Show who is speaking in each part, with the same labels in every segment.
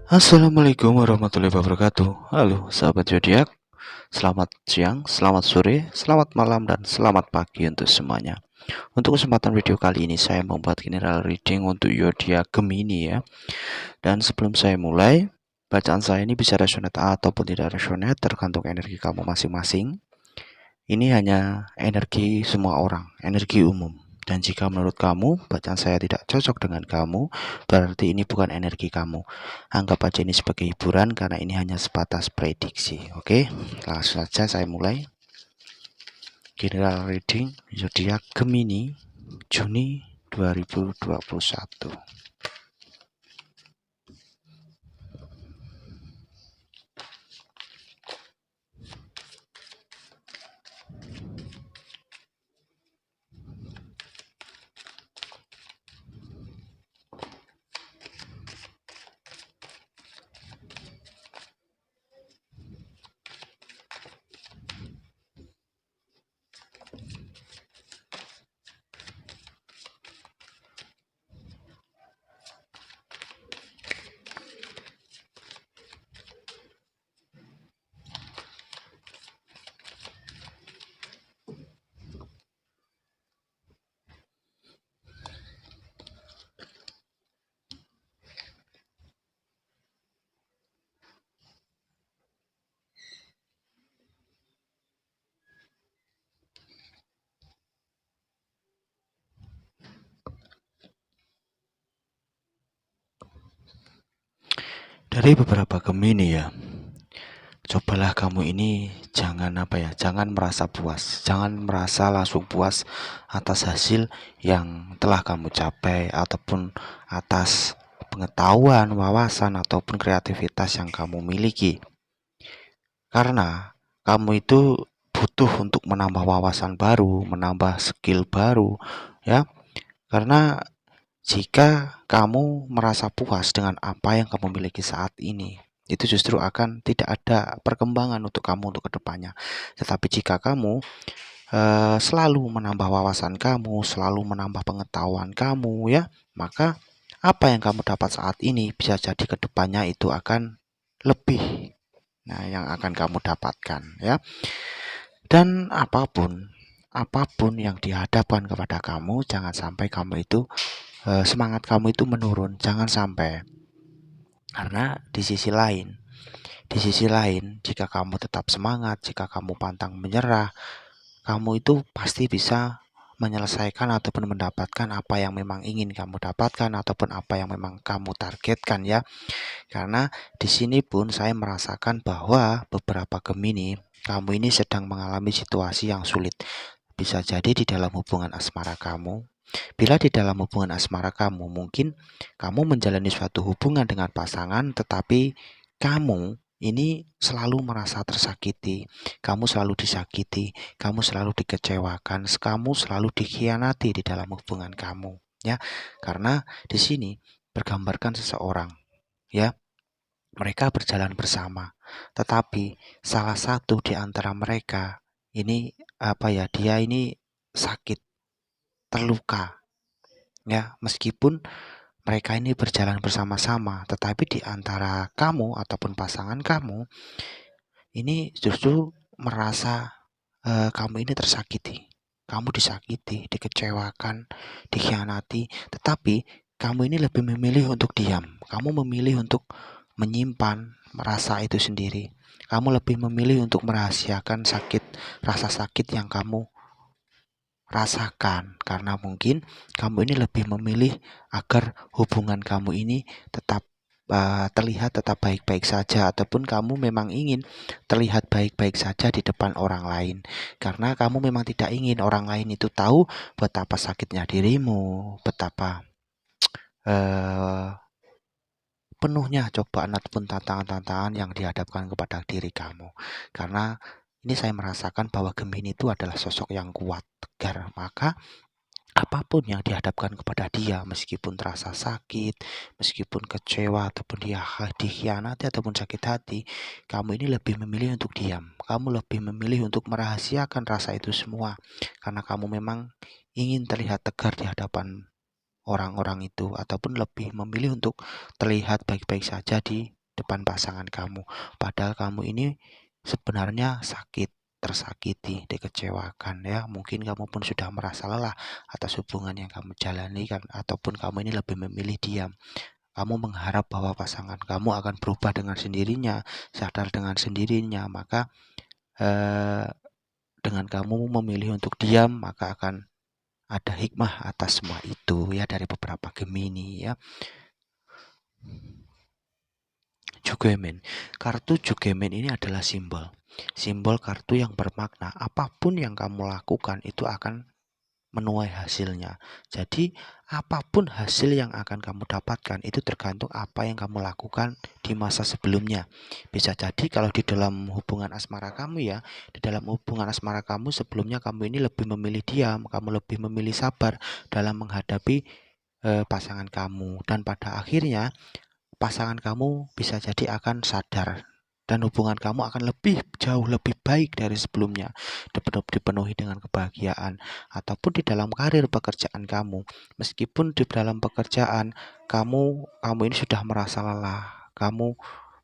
Speaker 1: Assalamualaikum warahmatullahi wabarakatuh. Halo sahabat zodiak, selamat siang, selamat sore, selamat malam, dan selamat pagi untuk semuanya. Untuk kesempatan video kali ini saya membuat general reading untuk zodiak Gemini ya. Dan sebelum saya mulai, bacaan saya ini bisa resonate ataupun tidak resonate tergantung energi kamu masing-masing. Ini hanya energi semua orang, energi umum. Dan jika menurut kamu bacaan saya tidak cocok dengan kamu, berarti ini bukan energi kamu. Anggap aja ini sebagai hiburan karena ini hanya sebatas prediksi. Oke, langsung saja saya mulai. General reading zodiak Gemini Juni 2021. Dari beberapa Gemini ya, cobalah kamu ini jangan merasa puas, jangan merasa langsung puas atas hasil yang telah kamu capai ataupun atas pengetahuan, wawasan ataupun kreativitas yang kamu miliki. Karena kamu itu butuh untuk menambah wawasan baru, menambah skill baru ya. Karena jika kamu merasa puas dengan apa yang kamu miliki saat ini, itu justru akan tidak ada perkembangan untuk kamu untuk kedepannya. Tetapi jika kamu selalu menambah wawasan kamu, selalu menambah pengetahuan kamu ya, maka apa yang kamu dapat saat ini bisa jadi kedepannya itu akan lebih. Nah, yang akan kamu dapatkan ya. Dan apapun yang dihadapkan kepada kamu, jangan sampai kamu itu semangat kamu itu menurun, jangan sampai. Karena di sisi lain jika kamu tetap semangat, jika kamu pantang menyerah, kamu itu pasti bisa menyelesaikan ataupun mendapatkan apa yang memang ingin kamu dapatkan ataupun apa yang memang kamu targetkan ya. Karena di sini pun saya merasakan bahwa beberapa Gemini, kamu ini sedang mengalami situasi yang sulit. Bisa jadi di dalam hubungan asmara kamu. Bila di dalam hubungan asmara kamu, mungkin kamu menjalani suatu hubungan dengan pasangan, tetapi kamu ini selalu merasa tersakiti, kamu selalu disakiti, kamu selalu dikecewakan, kamu selalu dikhianati di dalam hubungan kamu, ya. Karena di sini bergambarkan seseorang, ya, mereka berjalan bersama, tetapi salah satu di antara mereka ini dia ini sakit, terluka ya, meskipun mereka ini berjalan bersama-sama, tetapi di antara kamu ataupun pasangan kamu ini justru merasa kamu ini tersakiti, kamu disakiti, dikecewakan, dikhianati, tetapi kamu ini lebih memilih untuk diam, kamu memilih untuk menyimpan merasa itu sendiri, kamu lebih memilih untuk merahasiakan rasa sakit yang kamu rasakan, karena mungkin kamu ini lebih memilih agar hubungan kamu ini tetap terlihat tetap baik-baik saja, ataupun kamu memang ingin terlihat baik-baik saja di depan orang lain, karena kamu memang tidak ingin orang lain itu tahu betapa sakitnya dirimu, betapa penuhnya cobaan ataupun tantangan-tantangan yang dihadapkan kepada diri kamu. Karena ini saya merasakan bahwa Gemini itu adalah sosok yang kuat, tegar, maka apapun yang dihadapkan kepada dia, meskipun terasa sakit, meskipun kecewa, ataupun dia dikhianati ataupun sakit hati, kamu ini lebih memilih untuk diam, kamu lebih memilih untuk merahasiakan rasa itu semua, karena kamu memang ingin terlihat tegar di hadapan orang-orang itu, ataupun lebih memilih untuk terlihat baik-baik saja di depan pasangan kamu. Padahal kamu ini sebenarnya tersakiti, dikecewakan ya. Mungkin kamu pun sudah merasa lelah atas hubungan yang kamu jalani kan, ataupun kamu ini lebih memilih diam. Kamu mengharap bahwa pasangan kamu akan berubah dengan sendirinya, sadar dengan sendirinya, maka dengan kamu memilih untuk diam, maka akan ada hikmah atas semua itu ya dari beberapa Gemini ya. Jugemen. Kartu Jugemen ini adalah simbol kartu yang bermakna apapun yang kamu lakukan itu akan menuai hasilnya. Jadi apapun hasil yang akan kamu dapatkan itu tergantung apa yang kamu lakukan di masa sebelumnya. Bisa jadi kalau di dalam hubungan asmara kamu ya, di dalam hubungan asmara kamu sebelumnya kamu ini lebih memilih diam, kamu lebih memilih sabar dalam menghadapi pasangan kamu, dan pada akhirnya pasangan kamu bisa jadi akan sadar dan hubungan kamu akan jauh lebih baik dari sebelumnya, dipenuhi dengan kebahagiaan. Ataupun di dalam karir pekerjaan kamu, meskipun di dalam pekerjaan kamu ini sudah merasa lelah, kamu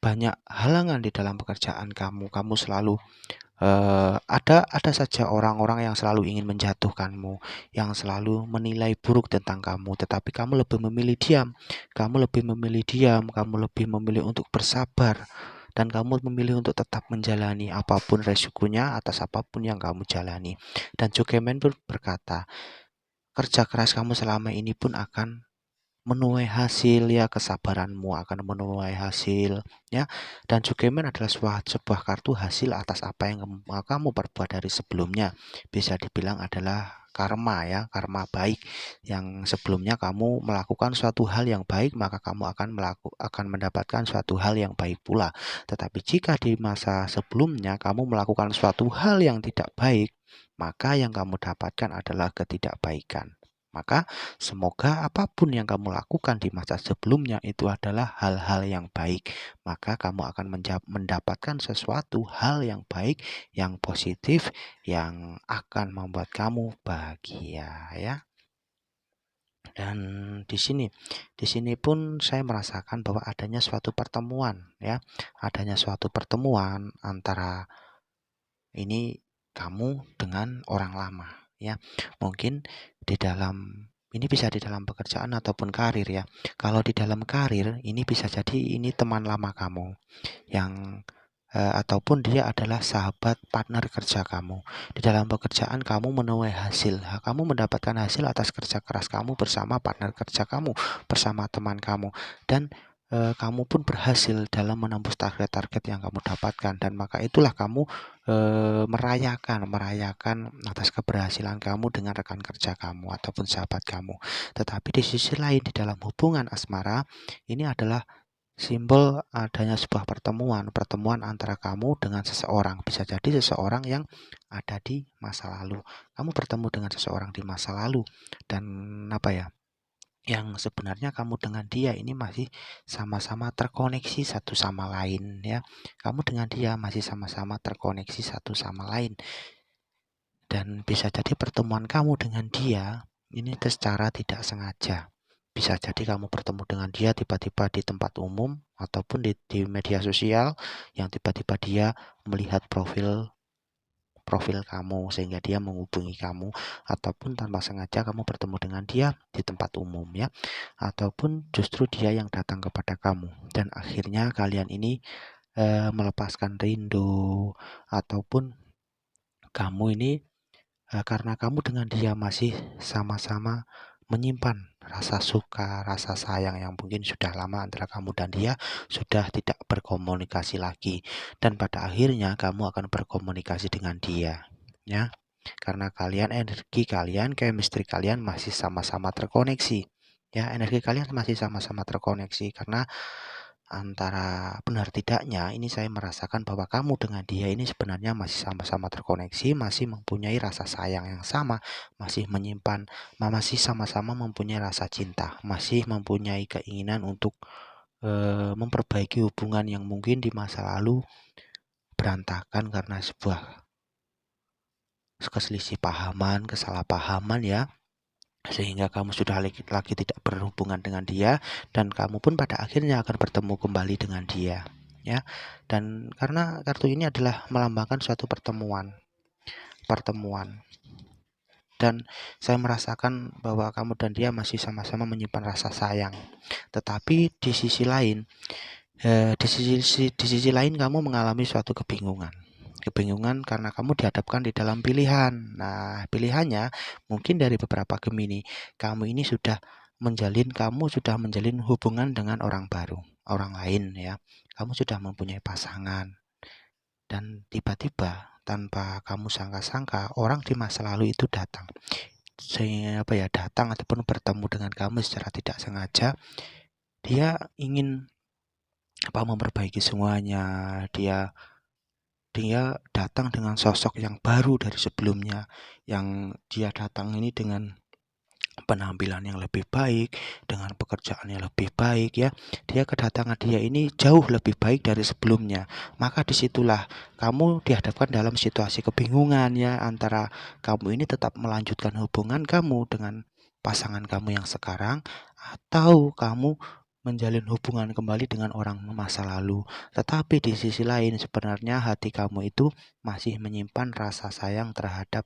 Speaker 1: banyak halangan di dalam pekerjaan kamu selalu ada saja orang-orang yang selalu ingin menjatuhkanmu, yang selalu menilai buruk tentang kamu, tetapi kamu lebih memilih diam, kamu lebih memilih untuk bersabar, dan kamu memilih untuk tetap menjalani apapun resikonya atas apapun yang kamu jalani. Dan Jogemen pun berkata, kerja keras kamu selama ini pun akan menuai hasil ya, kesabaranmu akan menuai hasil ya. Dan Jugemen adalah sebuah kartu hasil atas apa yang kamu perbuat dari sebelumnya. Bisa dibilang adalah karma ya, karma baik yang sebelumnya kamu melakukan suatu hal yang baik, maka kamu akan mendapatkan suatu hal yang baik pula. Tetapi jika di masa sebelumnya kamu melakukan suatu hal yang tidak baik, maka yang kamu dapatkan adalah ketidakbaikan. Maka semoga apapun yang kamu lakukan di masa sebelumnya itu adalah hal-hal yang baik. Maka kamu akan mendapatkan sesuatu hal yang baik, yang positif, yang akan membuat kamu bahagia ya. Dan di sini pun saya merasakan bahwa adanya suatu pertemuan ya. Adanya suatu pertemuan antara ini kamu dengan orang lama ya. Mungkin di dalam ini bisa di dalam pekerjaan ataupun karir ya. Kalau di dalam karir ini bisa jadi ini teman lama kamu yang ataupun dia adalah sahabat partner kerja kamu. Di dalam pekerjaan kamu menuai hasil, kamu mendapatkan hasil atas kerja keras kamu bersama partner kerja kamu, bersama teman kamu, dan kamu pun berhasil dalam menembus target-target yang kamu dapatkan, dan maka itulah kamu merayakan atas keberhasilan kamu dengan rekan kerja kamu ataupun sahabat kamu. Tetapi di sisi lain di dalam hubungan asmara ini adalah simbol adanya sebuah pertemuan antara kamu dengan seseorang. Bisa jadi seseorang yang ada di masa lalu. Kamu bertemu dengan seseorang di masa lalu, dan yang sebenarnya kamu dengan dia ini masih sama-sama terkoneksi satu sama lain ya. Kamu dengan dia masih sama-sama terkoneksi satu sama lain. Dan bisa jadi pertemuan kamu dengan dia ini secara tidak sengaja. Bisa jadi kamu bertemu dengan dia tiba-tiba di tempat umum ataupun di media sosial, yang tiba-tiba dia melihat profil kamu sehingga dia menghubungi kamu, ataupun tanpa sengaja kamu bertemu dengan dia di tempat umum ya, ataupun justru dia yang datang kepada kamu dan akhirnya kalian ini melepaskan rindu, ataupun kamu ini karena kamu dengan dia masih sama-sama menyimpan rasa suka, rasa sayang yang mungkin sudah lama antara kamu dan dia sudah tidak berkomunikasi lagi, dan pada akhirnya kamu akan berkomunikasi dengan dia ya, karena energi kalian, chemistry kalian masih sama-sama terkoneksi ya, energi kalian masih sama-sama terkoneksi. Karena antara benar tidaknya ini saya merasakan bahwa kamu dengan dia ini sebenarnya masih sama-sama terkoneksi, masih mempunyai rasa sayang yang sama, masih sama-sama mempunyai rasa cinta, masih mempunyai keinginan untuk memperbaiki hubungan yang mungkin di masa lalu berantakan karena sebuah kesalahpahaman ya. sehingga kamu sudah lagi tidak berhubungan dengan dia, dan kamu pun pada akhirnya akan bertemu kembali dengan dia, ya. Dan karena kartu ini adalah melambangkan suatu pertemuan, dan saya merasakan bahwa kamu dan dia masih sama-sama menyimpan rasa sayang. Tetapi di sisi lain, di sisi lain kamu mengalami suatu kebingungan karena kamu dihadapkan di dalam pilihan. Nah, pilihannya mungkin dari beberapa Gemini, kamu sudah menjalin hubungan dengan orang baru, orang lain, ya. Kamu sudah mempunyai pasangan, dan tiba-tiba tanpa kamu sangka-sangka orang di masa lalu itu datang. Sehingga datang ataupun bertemu dengan kamu secara tidak sengaja. Dia ingin memperbaiki semuanya. Dia datang dengan sosok yang baru dari sebelumnya, yang dia datang ini dengan penampilan yang lebih baik, dengan pekerjaan yang lebih baik, ya. Kedatangan dia ini jauh lebih baik dari sebelumnya. Maka disitulah kamu dihadapkan dalam situasi kebingungan, ya, antara kamu ini tetap melanjutkan hubungan kamu dengan pasangan kamu yang sekarang, atau kamu menjalin hubungan kembali dengan orang masa lalu. Tetapi di sisi lain sebenarnya hati kamu itu masih menyimpan rasa sayang terhadap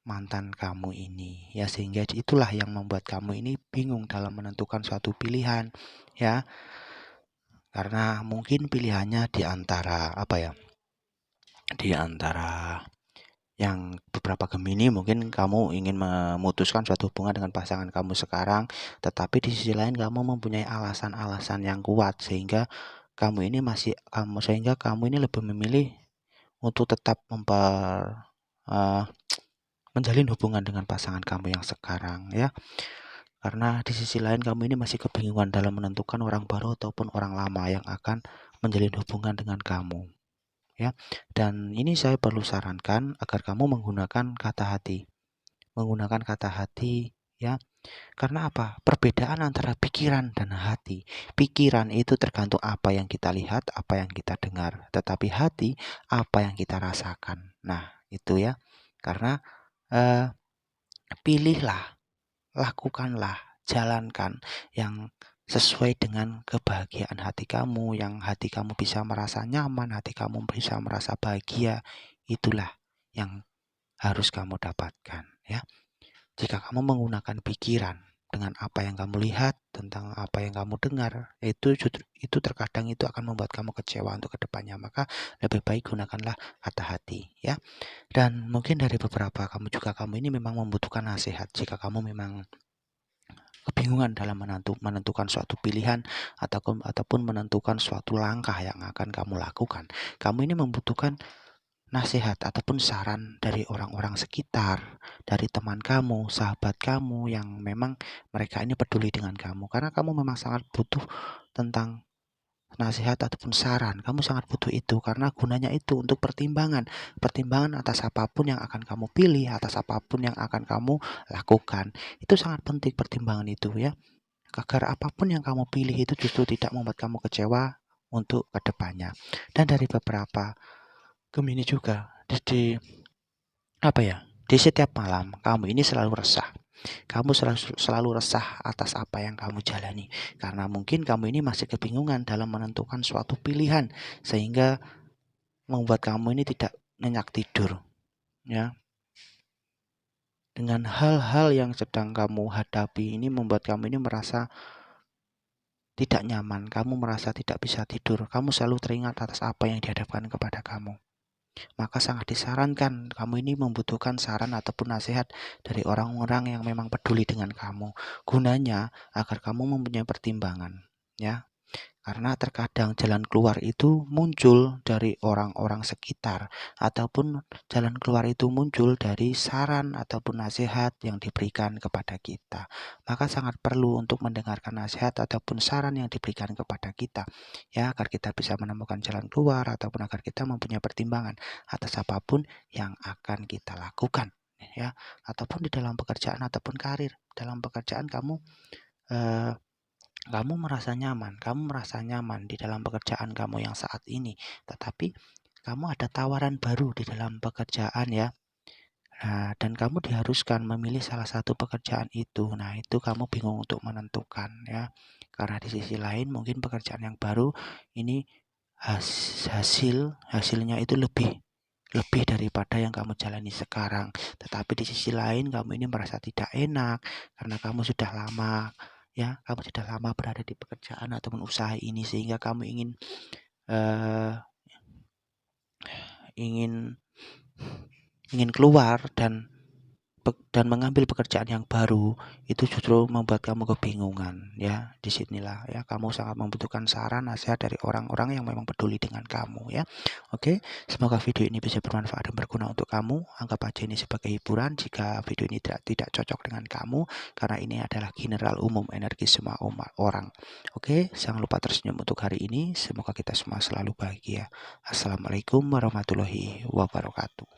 Speaker 1: mantan kamu ini, ya, sehingga itulah yang membuat kamu ini bingung dalam menentukan suatu pilihan, ya. Karena mungkin pilihannya di antara yang beberapa Gemini, mungkin kamu ingin memutuskan suatu hubungan dengan pasangan kamu sekarang, tetapi di sisi lain kamu mempunyai alasan-alasan yang kuat sehingga kamu ini lebih memilih untuk tetap menjalin hubungan dengan pasangan kamu yang sekarang, ya. Karena di sisi lain kamu ini masih kebingungan dalam menentukan orang baru ataupun orang lama yang akan menjalin hubungan dengan kamu, ya. Dan ini saya perlu sarankan agar kamu menggunakan kata hati. Ya. Karena apa? Perbedaan antara pikiran dan hati. Pikiran itu tergantung apa yang kita lihat, apa yang kita dengar. Tetapi hati, apa yang kita rasakan. Nah, itu, ya. Karena pilihlah, lakukanlah, jalankan yang sesuai dengan kebahagiaan hati kamu, yang hati kamu bisa merasa nyaman, hati kamu bisa merasa bahagia. Itulah yang harus kamu dapatkan, ya. Jika kamu menggunakan pikiran dengan apa yang kamu lihat, tentang apa yang kamu dengar, itu terkadang itu akan membuat kamu kecewa untuk kedepannya. Maka lebih baik gunakanlah kata hati, ya. Dan mungkin dari beberapa kamu ini memang membutuhkan nasihat. Jika kamu memang kebingungan dalam menentukan suatu pilihan ataupun menentukan suatu langkah yang akan kamu lakukan, kamu ini membutuhkan nasihat ataupun saran dari orang-orang sekitar, dari teman kamu, sahabat kamu yang memang mereka ini peduli dengan kamu, karena kamu memang sangat butuh tentang nasihat ataupun saran. Kamu sangat butuh itu karena gunanya itu untuk pertimbangan atas apapun yang akan kamu pilih, atas apapun yang akan kamu lakukan. Itu sangat penting pertimbangan itu, ya, agar apapun yang kamu pilih itu justru tidak membuat kamu kecewa untuk kedepannya. Dan dari beberapa Gemini juga di setiap malam kamu ini selalu resah. Kamu selalu resah atas apa yang kamu jalani, karena mungkin kamu ini masih kebingungan dalam menentukan suatu pilihan, sehingga membuat kamu ini tidak nyenyak tidur, ya. Dengan hal-hal yang sedang kamu hadapi ini membuat kamu ini merasa tidak nyaman, kamu merasa tidak bisa tidur, kamu selalu teringat atas apa yang dihadapkan kepada kamu. Maka sangat disarankan kamu ini membutuhkan saran ataupun nasihat dari orang-orang yang memang peduli dengan kamu. Gunanya agar kamu mempunyai pertimbangan, ya. Karena terkadang jalan keluar itu muncul dari orang-orang sekitar, ataupun jalan keluar itu muncul dari saran ataupun nasihat yang diberikan kepada kita. Maka sangat perlu untuk mendengarkan nasihat ataupun saran yang diberikan kepada kita, ya, agar kita bisa menemukan jalan keluar ataupun agar kita mempunyai pertimbangan atas apapun yang akan kita lakukan, ya. Ataupun di dalam pekerjaan ataupun karir. Dalam pekerjaan kamu merasa nyaman di dalam pekerjaan kamu yang saat ini, tetapi kamu ada tawaran baru di dalam pekerjaan, ya. Nah, dan kamu diharuskan memilih salah satu pekerjaan itu. Nah, itu kamu bingung untuk menentukan ya. Karena di sisi lain mungkin pekerjaan yang baru ini hasilnya itu lebih daripada yang kamu jalani sekarang. Tetapi di sisi lain kamu ini merasa tidak enak karena kamu sudah lama berada di pekerjaan ataupun usaha ini, sehingga kamu eh, ingin keluar dan mengambil pekerjaan yang baru. Itu justru membuat kamu kebingungan ya. Disinilah ya kamu sangat membutuhkan saran nasihat dari orang-orang yang memang peduli dengan kamu ya. Oke, semoga video ini bisa bermanfaat dan berguna untuk kamu. Anggap aja ini sebagai hiburan jika video ini tidak cocok dengan kamu, karena ini adalah general umum energi semua orang. Oke, jangan lupa tersenyum untuk hari ini. Semoga kita semua selalu bahagia. Assalamualaikum warahmatullahi wabarakatuh.